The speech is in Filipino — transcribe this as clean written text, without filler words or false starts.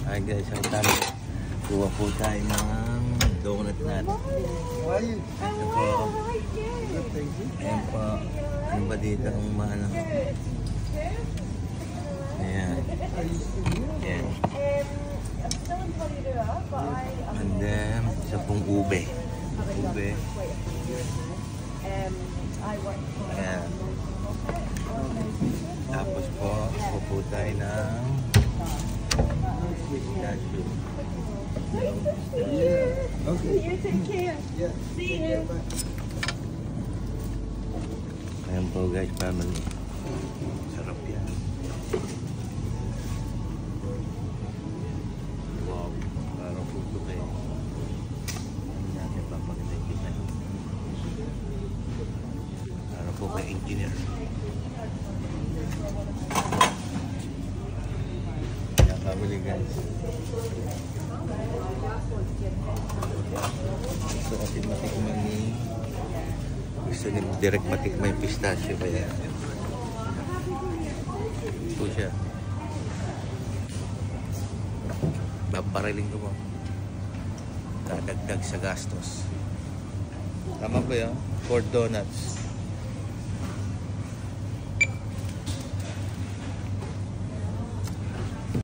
Hi guys, ang dami. Kuha po tayo ng donut natin. Ito po. Ayan po. Ano ba dito ang maano? Ayan. Ayan. And then, isa pong ube. Ube. Ayan. Tapos po tayo ng pistachio. Yeah. Okay. You take care. Yeah. See you. Ayan po guys, family. Sarap yan. Wow. Parang puto kayo. Ano natin papakita kita. Parang po kay engineer. Ayan family guys. Gusto kasi matikman ni gusto niya direct matikman yung pistachio kaya ito siya babariling ko mo dadagdag sa gastos. Tama ba yan? 4 donuts